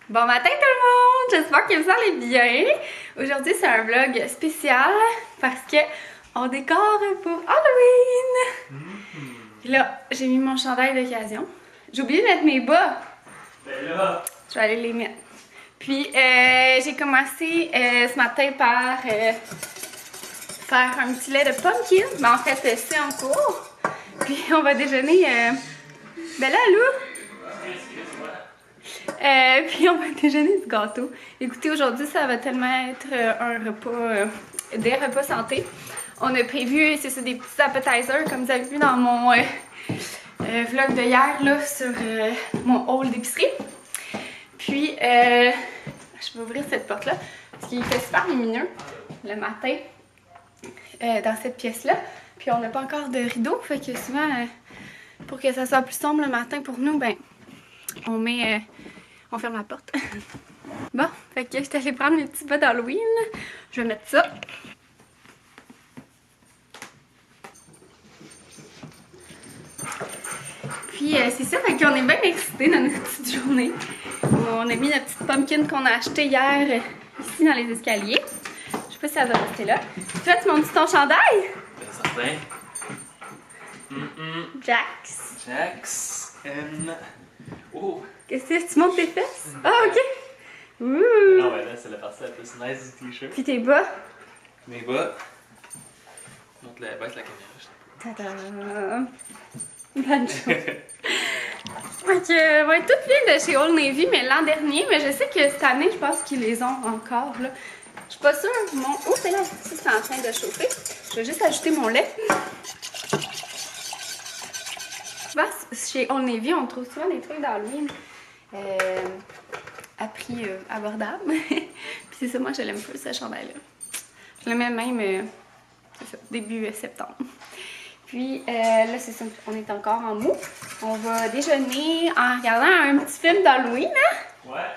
Bon matin tout le monde! J'espère que vous allez bien! Aujourd'hui c'est un vlog spécial parce que on décore pour Halloween! Puis là, j'ai mis mon chandail d'occasion. J'ai oublié de mettre mes bas! Ben là! Je vais aller les mettre. Puis j'ai commencé ce matin par faire un petit lait de pumpkin. Mais en fait c'est en cours. Puis on va déjeuner... Ben là, Lou! Puis on va déjeuner du gâteau. Écoutez, aujourd'hui, ça va tellement être un repas, des repas santé. On a prévu, c'est ça, des petits appetizers, comme vous avez vu dans mon vlog de hier, là, sur mon haul d'épicerie. Puis, je vais ouvrir cette porte-là, parce qu'il fait super lumineux le matin dans cette pièce-là. Puis, on n'a pas encore de rideau, fait que souvent, pour que ça soit plus sombre le matin pour nous, ben, on met... on ferme la porte. Bon, fait que je suis allée prendre mes petits bas d'Halloween. Je vais mettre ça. Puis c'est ça, fait qu'on est bien excités dans notre petite journée. On a mis notre petite pumpkin qu'on a acheté hier ici dans les escaliers. Je sais pas si ça va rester là. Toi, tu montes ton chandail? Ben certain. Jax. Jax. Oh! Qu'est-ce que tu montes tes fesses? Ah, ok. Ouh. Non, ben là, c'est la partie la plus nice du t-shirt. Puis tes bas. Mes bas. Montre la baisse la caméra. Tada! Bonne chose. Donc, on va être toutes venues de chez Old Navy, mais l'an dernier. Mais je sais que cette année, je pense qu'ils les ont encore. Là. Je suis pas sûre. Oh, c'est là, c'est en train de chauffer. Je vais juste ajouter mon lait. Chez Old Navy, on trouve souvent des trucs d'Halloween à prix abordable. Puis c'est ça, moi, je l'aime plus, ce chandail-là. Je le mets même c'est ça, début septembre. Puis là, c'est ça, on est encore en mou. On va déjeuner en regardant un petit film d'Halloween, hein? Ouais.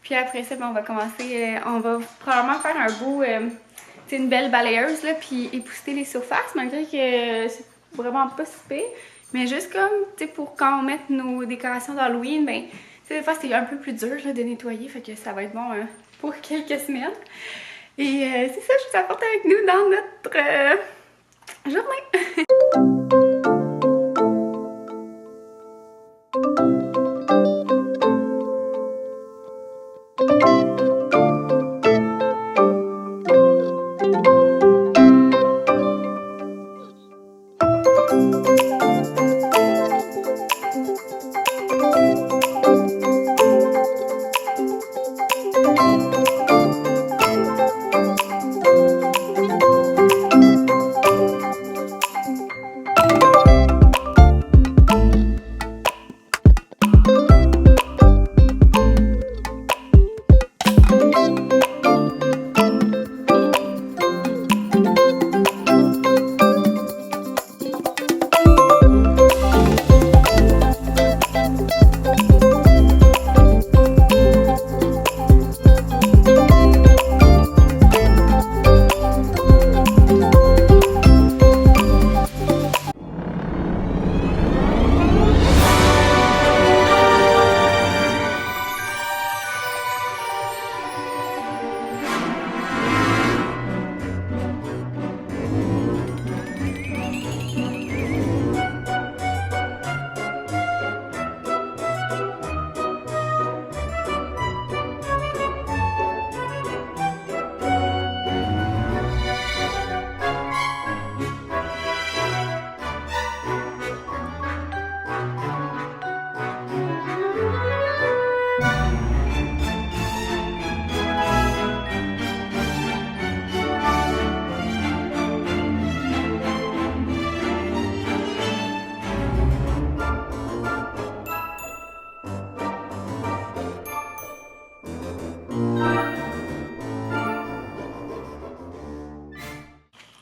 Puis après ça, ben, on va commencer, on va probablement faire un beau, une belle balayeuse, là, puis épousseter les surfaces, malgré que c'est vraiment pas si pire. Mais juste comme, tu sais, pour quand on met nos décorations d'Halloween, ben, tu sais, des fois, c'est un peu plus dur là, de nettoyer, fait que ça va être bon pour quelques semaines. Et c'est ça, je vous apporte avec nous dans notre journée.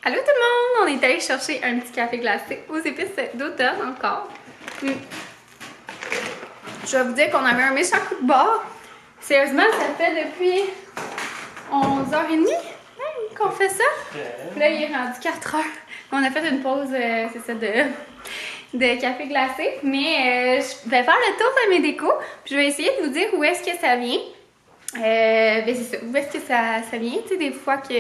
Allô tout le monde! On est allé chercher un petit café glacé aux épices d'automne encore. Je vais vous dire qu'on avait un méchant coup de barre. Sérieusement, ça fait depuis 11h30 qu'on fait ça. Là, il est rendu 4h. On a fait une pause, c'est ça, de café glacé, mais je vais faire le tour de mes décos, puis je vais essayer de vous dire où est-ce que ça vient. Ben c'est ça, où est-ce que ça vient, tu sais, des fois que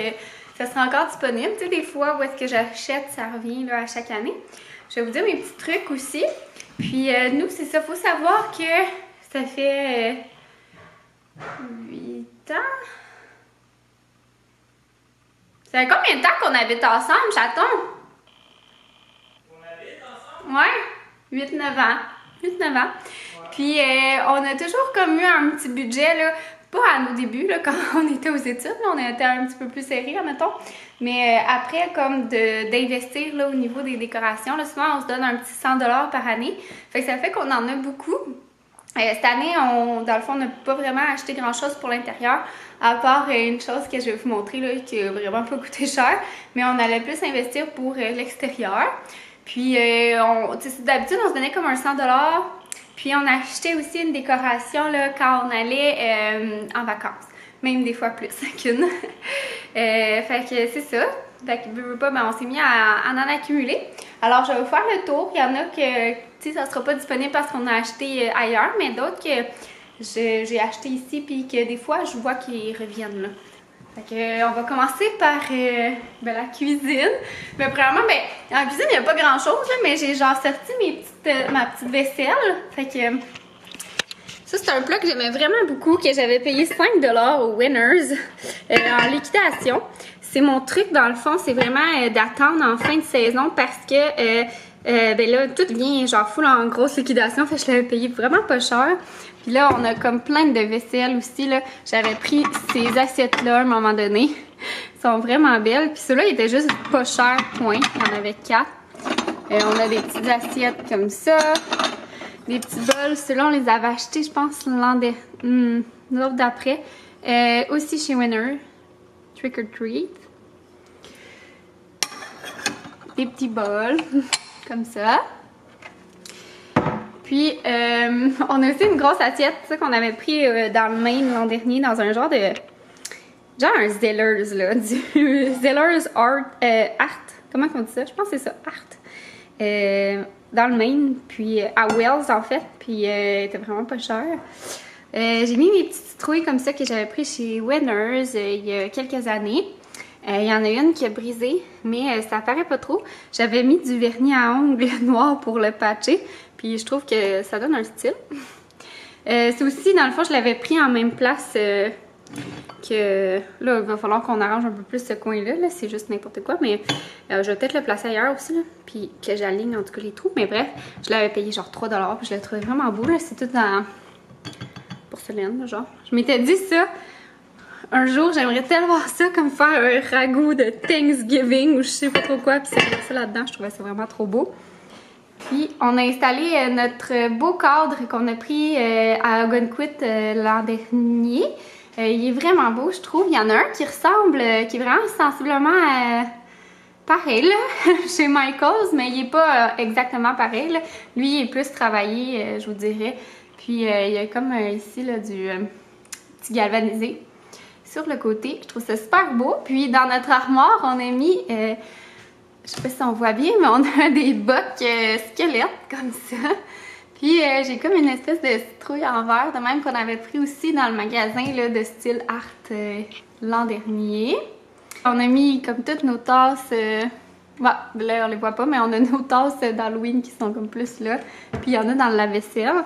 ça sera encore disponible, tu sais, des fois où est-ce que j'achète, ça revient là, à chaque année. Je vais vous dire mes petits trucs aussi. Puis nous, c'est ça, faut savoir que ça fait 8 ans. Ça fait combien de temps qu'on habite ensemble, chaton? On habite ensemble? Ouais, 8-9 ans. 8-9 ans. Puis on a toujours comme eu un petit budget, là, pas à nos débuts, là, quand on était aux études, là, on était un petit peu plus serré, admettons. Mais après, comme d'investir là, au niveau des décorations, là, souvent on se donne un petit 100$ par année. Fait que ça fait qu'on en a beaucoup. Cette année, dans le fond, on n'a pas vraiment acheté grand-chose pour l'intérieur, à part une chose que je vais vous montrer, là, qui a vraiment pas coûté cher, mais on allait plus investir pour l'extérieur. Puis, d'habitude, on se donnait comme un 100$, puis on achetait aussi une décoration là, quand on allait en vacances, même des fois plus qu'une. Fait que c'est ça. Fait que pas, ben, on s'est mis à en accumuler. Alors, je vais vous faire le tour. Il y en a que, tu sais, ça sera pas disponible parce qu'on a acheté ailleurs, mais d'autres que j'ai acheté ici, puis que des fois, je vois qu'ils reviennent là. Fait que, on va commencer par la cuisine. Mais premièrement, ben, en cuisine, il n'y a pas grand-chose, là, mais j'ai genre sorti ma petite vaisselle. Fait que, ça, c'est un plat que j'aimais vraiment beaucoup, que j'avais payé 5$ au Winners en liquidation. C'est mon truc, dans le fond, c'est vraiment d'attendre en fin de saison parce que ben là, tout vient genre full en grosse liquidation. Fait que je l'avais payé vraiment pas cher. Puis là, on a comme plein de vaisselle aussi, là. J'avais pris ces assiettes-là à un moment donné. Elles sont vraiment belles. Puis ceux-là, ils étaient juste pas chers, point. Il y en avait 4. On a des petites assiettes comme ça. Des petits bols. Ceux-là, on les avait achetés, je pense, l'autre d'après. Aussi chez Winner. Trick or Treat. Des petits bols. Comme ça. Puis, on a aussi une grosse assiette, ça, qu'on avait pris dans le Maine l'an dernier, dans un genre de... Genre un Zellers, là. Du Zellers Art. Comment on dit ça? Je pense que c'est ça, Art. Dans le Maine, puis à Wells, en fait. Puis, elle était vraiment pas cher. J'ai mis mes petites citrouilles comme ça que j'avais pris chez Winners il y a quelques années. Il y en a une qui a brisé, mais ça apparaît pas trop. J'avais mis du vernis à ongles noir pour le patcher, puis je trouve que ça donne un style. C'est aussi, dans le fond, je l'avais pris en même place que... Là, il va falloir qu'on arrange un peu plus ce coin-là, -là, c'est juste n'importe quoi, mais je vais peut-être le placer ailleurs aussi, là, puis que j'aligne en tout cas les trous. Mais bref, je l'avais payé genre 3$, puis je l'ai trouvé vraiment beau, là. C'est tout en porcelaine, genre. Je m'étais dit ça... Un jour, j'aimerais tellement ça comme faire un ragoût de Thanksgiving ou je sais pas trop quoi. Puis c'est ça là-dedans, je trouvais ça vraiment trop beau. Puis on a installé notre beau cadre qu'on a pris à Ogunquit l'an dernier. Il est vraiment beau, je trouve. Il y en a un qui ressemble, qui est vraiment sensiblement pareil là, chez Michaels, mais il est pas exactement pareil là. Lui, il est plus travaillé, je vous dirais. Puis il y a comme ici là, du petit galvanisé sur le côté. Je trouve ça super beau. Puis dans notre armoire, on a mis, je sais pas si on voit bien, mais on a des bocs squelettes comme ça. Puis j'ai comme une espèce de citrouille en verre, de même qu'on avait pris aussi dans le magasin là, de style art l'an dernier. On a mis comme toutes nos tasses, là on les voit pas, mais on a nos tasses d'Halloween qui sont comme plus là. Puis il y en a dans le lave-vaisselle.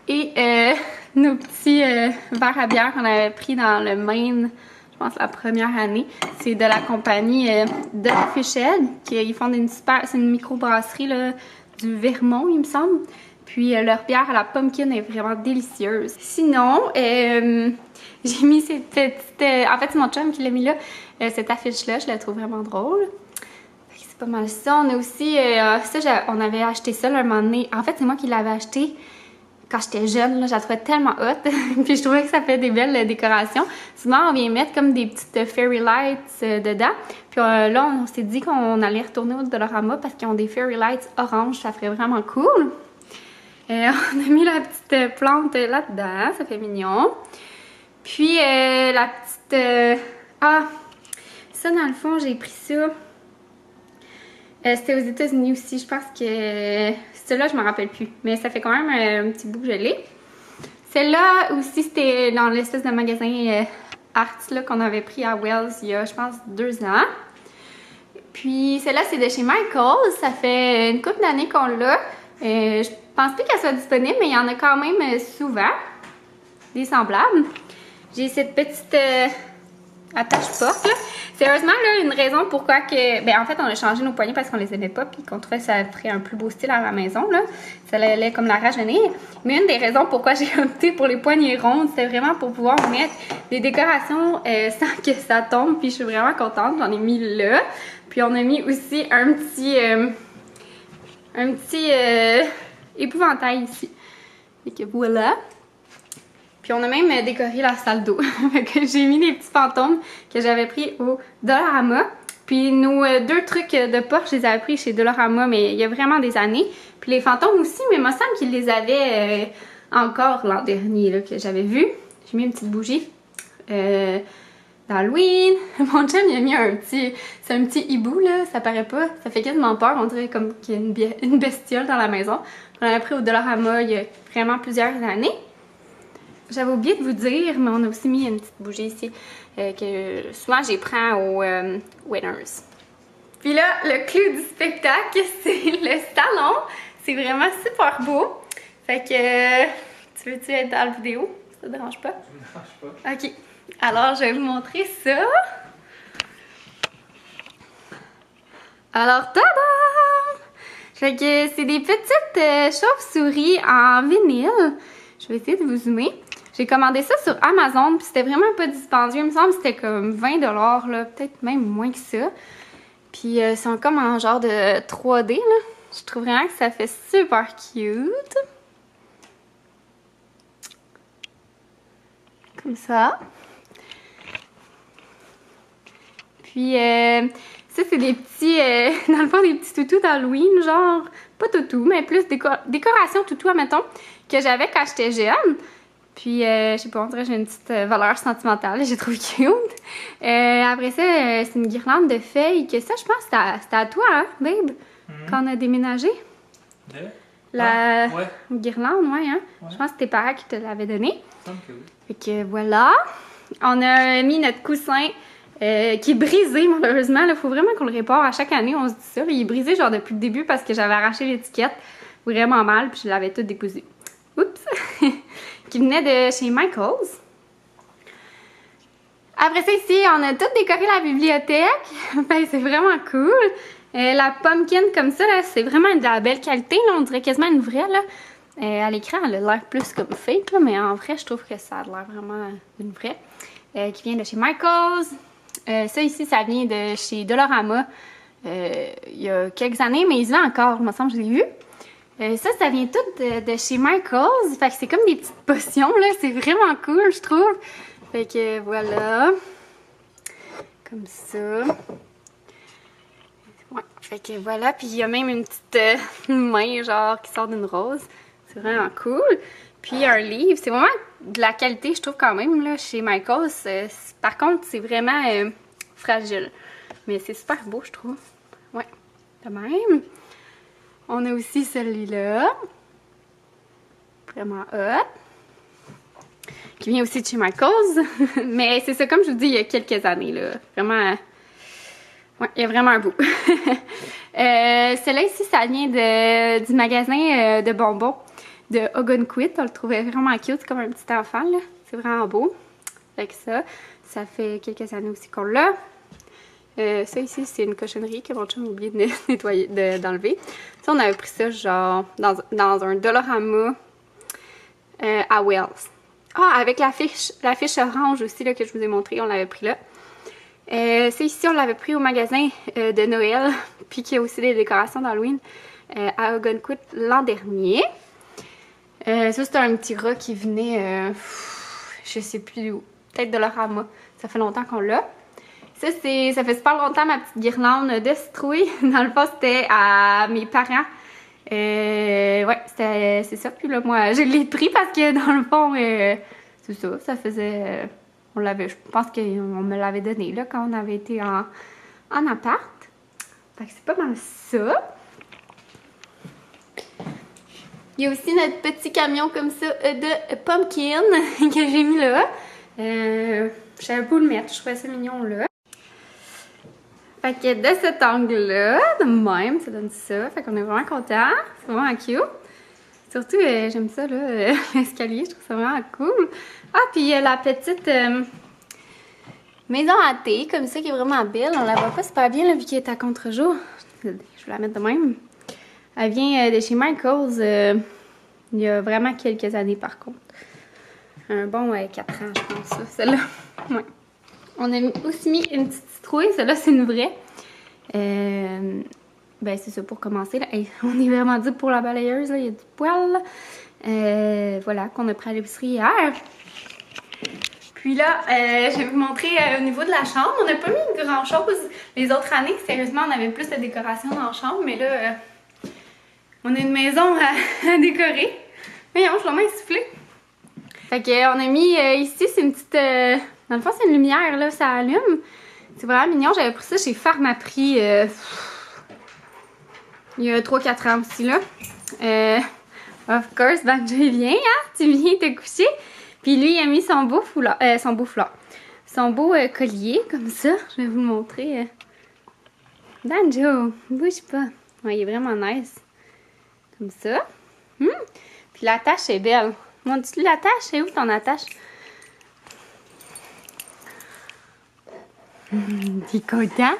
Et nos petits verres à bière qu'on avait pris dans le Maine, je pense la première année, c'est de la compagnie Dogfish Head, qui font c'est une microbrasserie là, du Vermont, il me semble. Puis leur bière à la pumpkin est vraiment délicieuse. Sinon, j'ai mis cette petite... en fait, c'est mon chum qui l'a mis là, cette affiche-là, je la trouve vraiment drôle. C'est pas mal ça. On a aussi... on avait acheté ça là, un moment donné. En fait, c'est moi qui l'avais acheté quand j'étais jeune, là, je la trouvais tellement hot. Puis je trouvais que ça fait des belles décorations. Souvent, on vient mettre comme des petites fairy lights dedans. Puis là, on s'est dit qu'on allait retourner au Dollarama parce qu'ils ont des fairy lights orange. Ça ferait vraiment cool. On a mis la petite plante là-dedans. Ça fait mignon. Puis la petite... ça, dans le fond, j'ai pris ça. C'était aux États-Unis aussi, je pense que celui-là, je me rappelle plus. Mais ça fait quand même un petit bout que je l'ai. Celle-là aussi, c'était dans l'espèce de magasin Arts qu'on avait pris à Wells il y a, je pense, 2 ans. Puis celle-là, c'est de chez Michaels. Ça fait une couple d'années qu'on l'a. Je pense plus qu'elle soit disponible, mais il y en a quand même souvent. Des semblables. J'ai cette petite attache-porte, là. Sérieusement, là, une raison pourquoi que... Ben, en fait, on a changé nos poignées parce qu'on les aimait pas puis qu'on trouvait que ça ferait un plus beau style à la maison, là. Ça allait comme la rajeunir. Mais une des raisons pourquoi j'ai opté pour les poignées rondes, c'était vraiment pour pouvoir mettre des décorations sans que ça tombe. Puis je suis vraiment contente. J'en ai mis là. Puis on a mis aussi un petit épouvantail ici. Et que voilà. Puis on a même décoré la salle d'eau. J'ai mis des petits fantômes que j'avais pris au Dollarama. Puis nos 2 trucs de porte, je les avais pris chez Dollarama, mais il y a vraiment des années. Puis les fantômes aussi, mais il me semble qu'ils les avaient encore l'an dernier, là, que j'avais vu. J'ai mis une petite bougie d'Halloween. Mon chum, il a mis un petit... C'est un petit hibou, là, ça paraît pas. Ça fait quasiment peur, on dirait comme qu'il y a une bestiole dans la maison. On l'a pris au Dollarama il y a vraiment plusieurs années. J'avais oublié de vous dire, mais on a aussi mis une petite bougie ici que souvent j'y prends au Winners. Puis là, le clou du spectacle, c'est le salon. C'est vraiment super beau. Fait que, tu veux-tu être dans la vidéo? Ça te dérange pas? Ça me dérange pas. Ok. Alors, je vais vous montrer ça. Alors, tada! Fait que c'est des petites chauves-souris en vinyle. Je vais essayer de vous zoomer. J'ai commandé ça sur Amazon, puis c'était vraiment pas dispendieux. Il me semble que c'était comme 20 $, là, peut-être même moins que ça. Puis ils sont comme en genre de 3D, là. Je trouve vraiment que ça fait super cute. Comme ça. Puis ça, c'est des petits, dans le fond, des petits toutous d'Halloween, genre, pas toutous, mais plus décoration toutou, admettons, que j'avais quand j'étais jeune. Puis, je sais pas, on dirait que j'ai une petite valeur sentimentale, j'ai trouvé cute. Après ça, c'est une guirlande de feuilles, que ça, je pense, c'était à toi, hein, babe, quand on a déménagé. La guirlande, ouais, hein. Ouais. Je pense que tes parents qui te l'avaient donné. Fait que voilà. On a mis notre coussin qui est brisé, malheureusement. Il faut vraiment qu'on le répare à chaque année, on se dit ça. Il est brisé, genre, depuis le début parce que j'avais arraché l'étiquette vraiment mal, puis je l'avais tout décousu. Oups! Qui venait de chez Michaels. Après ça, ici, on a tout décoré la bibliothèque. Ben, c'est vraiment cool. La pumpkin comme ça, là, c'est vraiment de la belle qualité. Là, on dirait quasiment une vraie. Là. À l'écran, elle a l'air plus comme fake, là, mais en vrai, je trouve que ça a l'air vraiment d'une vraie. Qui vient de chez Michaels. Ça ici, ça vient de chez Dollarama. Il y a quelques années, mais ils l'ont encore, il me semble que je l'ai vu. Ça vient tout de chez Michaels. Fait que c'est comme des petites potions, là. C'est vraiment cool, je trouve. Fait que voilà. Comme ça. Ouais, fait que voilà. Puis il y a même une petite main, genre, qui sort d'une rose. C'est vraiment cool. Puis un livre. C'est vraiment de la qualité, je trouve, quand même, là, chez Michaels. Par contre, c'est vraiment fragile. Mais c'est super beau, je trouve. Ouais, de même. On a aussi celui-là. Vraiment hot. Qui vient aussi de chez Michaels. Mais c'est ça, comme je vous dis, il y a quelques années, là. Vraiment... Ouais, il y a vraiment un bout. Celui-là ici, ça vient du magasin de bonbons de Ogunquit. On le trouvait vraiment cute. C'est comme un petit enfant, là. C'est vraiment beau. Fait que ça fait quelques années aussi qu'on l'a. Ça ici, c'est une cochonnerie que mon chum a oublié de nettoyer, d'enlever. Ça, on avait pris ça genre dans un Dollarama à Wells. Ah, avec la fiche orange aussi là, que je vous ai montré, on l'avait pris là. Ça ici, on l'avait pris au magasin de Noël, puis qu'il y a aussi des décorations d'Halloween à Ogunquit l'an dernier. Ça, c'était un petit rat qui venait, je sais plus où, peut-être Dollarama. Ça fait longtemps qu'on l'a. Ça fait super longtemps ma petite guirlande de citrouille. Dans le fond, c'était à mes parents. Ouais, c'est ça. Puis là, moi, je l'ai pris parce que dans le fond, c'est ça. Ça faisait... je pense qu'on me l'avait donné là quand on avait été en appart. Fait que c'est pas mal ça. Il y a aussi notre petit camion comme ça de pumpkin que j'ai mis là. Je savais pas où le mettre, je trouvais ça mignon là. Fait que de cet angle-là, de même, ça donne ça. Fait qu'on est vraiment contents. C'est vraiment cute. Surtout, j'aime ça, là, l'escalier, je trouve ça vraiment cool. Ah, puis la petite maison à thé, comme ça, qui est vraiment belle. On la voit pas super bien, là, vu qu'elle est à contre-jour. Je vais la mettre de même. Elle vient de chez Michaels il y a vraiment quelques années, par contre. Un bon 4 ans, je pense, ça, celle-là. Ouais. On a aussi mis une petite citrouille. Celle-là, c'est une vraie. Ben, c'est ça pour commencer. Là. Hey, on est vraiment dit pour la balayeuse. Là. Il y a du poil. Voilà, qu'on a pris à l'épicerie hier. Puis là, je vais vous montrer au niveau de la chambre. On n'a pas mis grand-chose. Les autres années, sérieusement, on avait plus de décoration dans la chambre. Mais là, on a une maison à décorer. Voyons, je l'ai même soufflé. Fait qu'on a mis ici, c'est une petite... dans le fond, c'est une lumière, là, ça allume. C'est vraiment mignon. J'avais pris ça chez Pharmaprix il y a 3-4 ans aussi, là. Of course, Banjo, il vient, hein? Tu viens te coucher. Puis lui, il a mis son beau foulard, son beau collier, comme ça. Je vais vous le montrer. Banjo, bouge pas. Ouais, il est vraiment nice. Comme ça. Puis l'attache est belle. Montre-tu l'attache? C'est où ton attache? T'es content?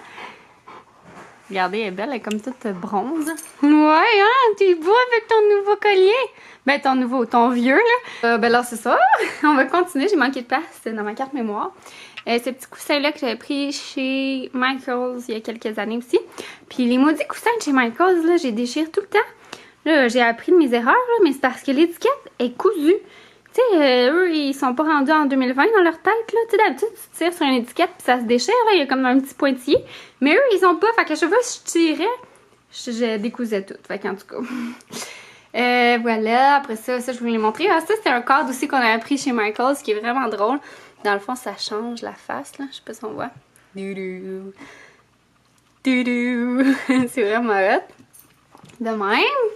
Regardez, elle est belle, elle est comme toute bronze. Ouais, hein? T'es beau avec ton nouveau collier. Ben, ton vieux, là. Ben là, c'est ça. On va continuer. J'ai manqué de place dans ma carte mémoire. Ces petits coussins-là que j'avais pris chez Michaels il y a quelques années aussi. Puis les maudits coussins de chez Michaels, là, j'ai déchiré tout le temps. Là, j'ai appris de mes erreurs, là, mais c'est parce que l'étiquette est cousue. Tu sais, eux, ils sont pas rendus en 2020 dans leur tête, là. Tu sais, d'habitude, tu tires sur une étiquette puis ça se déchire, là. Il y a comme un petit pointillé. Mais eux, ils ont pas. Fait qu'à chaque fois que je tirais, je décousais tout. Fait qu'en tout cas. Voilà. Après ça, je voulais les montrer. Ah, ça, c'était un cadre aussi qu'on a pris chez Michaels, qui est vraiment drôle. Dans le fond, ça change la face, là. Je sais pas si on voit. Doudou. Doudou. C'est vraiment hot. De même.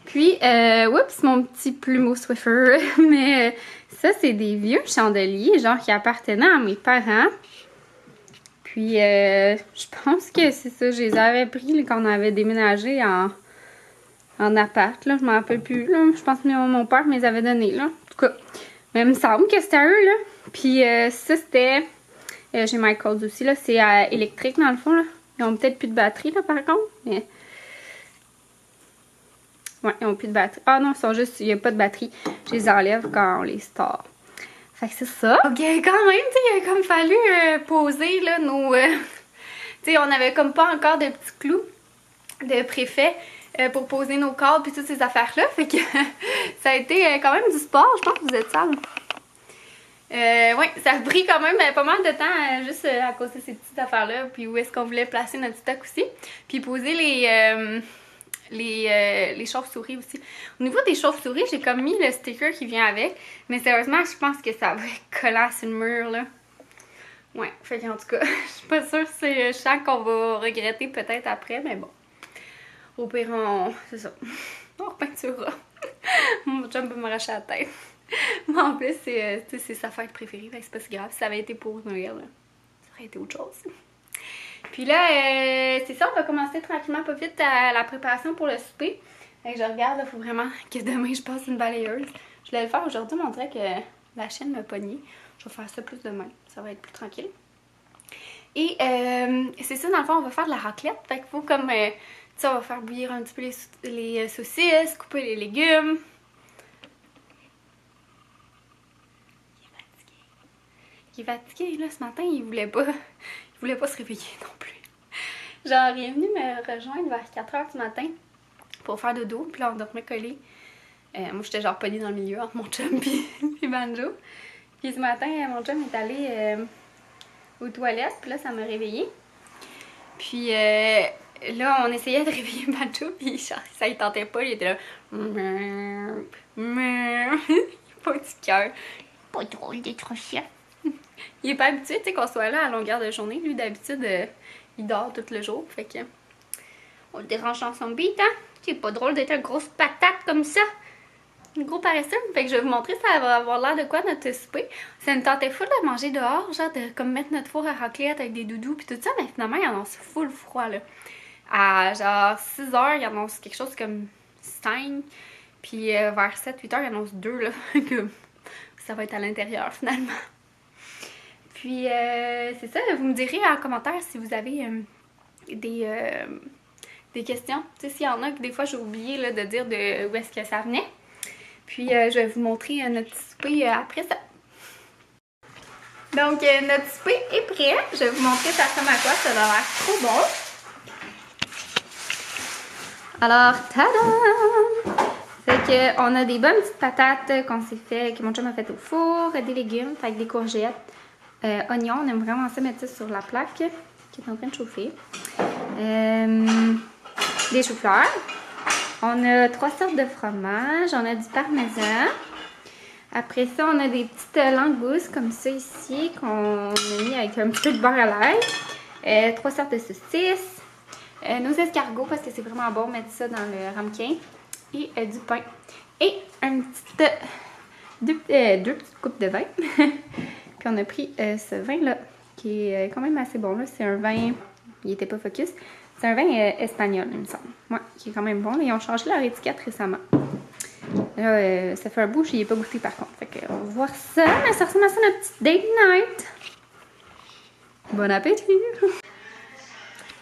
Puis, oups, mon petit plumeau Swiffer. Mais ça, c'est des vieux chandeliers, genre qui appartenaient à mes parents. Puis, je pense que c'est ça, je les avais pris là, quand on avait déménagé en appart, là. Je m'en rappelle plus, là. Je pense que mon père me les avait donnés, là. En tout cas, mais il me semble que c'était à eux, là. Puis, ça, c'était chez Michaels aussi, là. C'est électrique, dans le fond, là. Ils ont peut-être plus de batterie, là, par contre. Mais... ouais, ils n'ont plus de batterie. Ah non, ils sont juste... il n'y a pas de batterie. Je les enlève quand on les store. Fait que c'est ça. Ok, quand même, tu sais, il a comme fallu poser, là, nos... tu sais, on avait comme pas encore de petits clous de préfet pour poser nos cadres puis toutes ces affaires-là. Fait que ça a été quand même du sport. Je pense que vous êtes sale. Oui, ça a pris quand même pas mal de temps juste à cause de ces petites affaires-là. Puis où est-ce qu'on voulait placer notre stock aussi. Puis poser les chauves-souris aussi. Au niveau des chauves-souris, j'ai comme mis le sticker qui vient avec. Mais sérieusement, je pense que ça va être collant sur le mur, là. Ouais, fait qu'en tout cas, je suis pas sûre si c'est le champ qu'on va regretter peut-être après, mais bon. Au pire, c'est ça. On repeinturera. Mon chum peut m'arracher la tête. Mais en plus, c'est sa fête préférée, fait que c'est pas si grave. Si ça avait été pour Noël, ça aurait été autre chose. Puis là, c'est ça, on va commencer tranquillement pas vite à la préparation pour le souper. Fait que je regarde, il faut vraiment que demain je passe une balayeuse. Je voulais le faire aujourd'hui, mais on dirait que la chaîne m'a pogné. Je vais faire ça plus demain, ça va être plus tranquille. Et c'est ça, dans le fond, on va faire de la raclette. Fait qu'il faut comme, tu sais, on va faire bouillir un petit peu les saucisses, couper les légumes. Il est fatigué, là, ce matin, il voulait pas se réveiller non plus. Genre, il est venu me rejoindre vers 4h du matin pour faire dodo, puis là, on dormait collés. Moi, j'étais genre pognée dans le milieu entre mon chum puis Banjo. Puis ce matin, mon chum est allé aux toilettes, puis là, ça m'a réveillée. Puis là, on essayait de réveiller Banjo, puis genre, ça il tentait pas, il était là. Pas du cœur. Pas drôle d'être chien. Il est pas habitué, tu sais, qu'on soit là à longueur de journée. Lui, d'habitude, il dort tout le jour, fait que on le dérange dans son beat, hein? C'est pas drôle d'être une grosse patate comme ça. Un gros paresseux. Fait que je vais vous montrer, ça va avoir l'air de quoi notre souper. Ça nous tentait full de manger dehors, genre de comme mettre notre four à raclette avec des doudous puis tout ça, mais finalement il annonce full froid là. À genre 6 heures, il annonce quelque chose comme 5, puis vers 7-8 heures, il annonce 2 là, que ça va être à l'intérieur finalement. Puis c'est ça, vous me direz en commentaire si vous avez des questions. Tu sais, s'il y en a que des fois j'ai oublié là, de dire de où est-ce que ça venait. Puis je vais vous montrer notre petit souper après ça. Donc notre souper est prêt. Je vais vous montrer ça ressemble à quoi. Ça a l'air trop bon. Alors, tada! Fait qu'on a des bonnes petites patates qu'on s'est fait, que mon chum a fait au four, des légumes avec des courgettes, oignons. On aime vraiment ça mettre ça sur la plaque qui est en train de chauffer. Des choux-fleurs. On a 3 sortes de fromage. On a du parmesan. Après ça, on a des petites langoustes comme ça ici qu'on a mis avec un petit peu de beurre à l'ail. 3 sortes de saucisses. Nos escargots parce que c'est vraiment bon mettre ça dans le ramequin. Et du pain. Et deux petites coupes de vin. Puis on a pris ce vin-là qui est quand même assez bon. C'est un vin, il était pas focus. C'est un vin espagnol, il me semble. Ouais, qui est quand même bon. Ils ont changé leur étiquette récemment. Là, ça fait un bout, je n'y ai pas goûté par contre. Fait qu'on va voir ça. Mais ça ressemble à ça, notre petite date night. Bon appétit!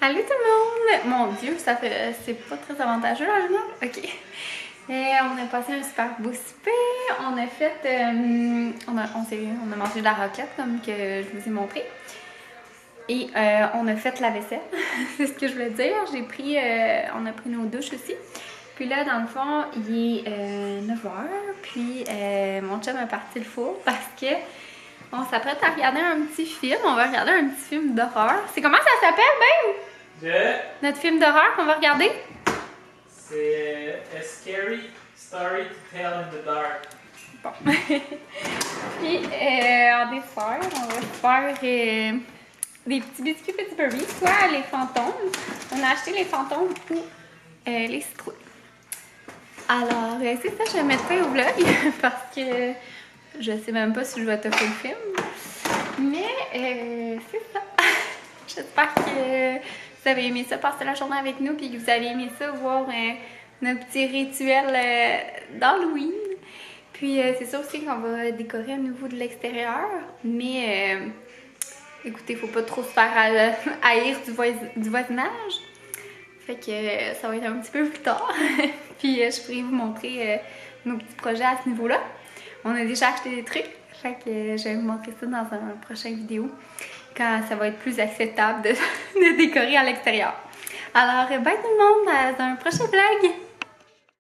Allô tout le monde! Mon Dieu, ça fait c'est pas très avantageux là, non? Ok. Et on a passé un super beau souper. On a fait... on a mangé de la raclette comme que je vous ai montré. Et on a fait la vaisselle, c'est ce que je voulais dire. On a pris nos douches aussi. Puis là, dans le fond, il est 9h. Puis mon chum a parti le four parce que on s'apprête à regarder un petit film. On va regarder un petit film d'horreur. C'est comment ça s'appelle, Ben? Notre film d'horreur qu'on va regarder? C'est A Scary Story to Tell in the Dark. Bon. Puis en dessert, on va faire... des petits biscuits Petit Berry, soit les fantômes. On a acheté les fantômes ou les citrouilles. Alors, c'est ça, je vais mettre ça au vlog parce que je sais même pas si je vais toffer le film. Mais c'est ça. J'espère que vous avez aimé ça, passer la journée avec nous, puis que vous avez aimé ça, voir nos petits rituels d'Halloween. Puis c'est ça aussi qu'on va décorer au niveau de l'extérieur. Mais... écoutez, faut pas trop se faire haïr du voisinage. Fait que ça va être un petit peu plus tard. Puis je pourrais vous montrer nos petits projets à ce niveau-là. On a déjà acheté des trucs. Fait que je vais vous montrer ça dans une prochaine vidéo. Quand ça va être plus acceptable de décorer à l'extérieur. Alors, bye tout le monde, dans un prochain vlog!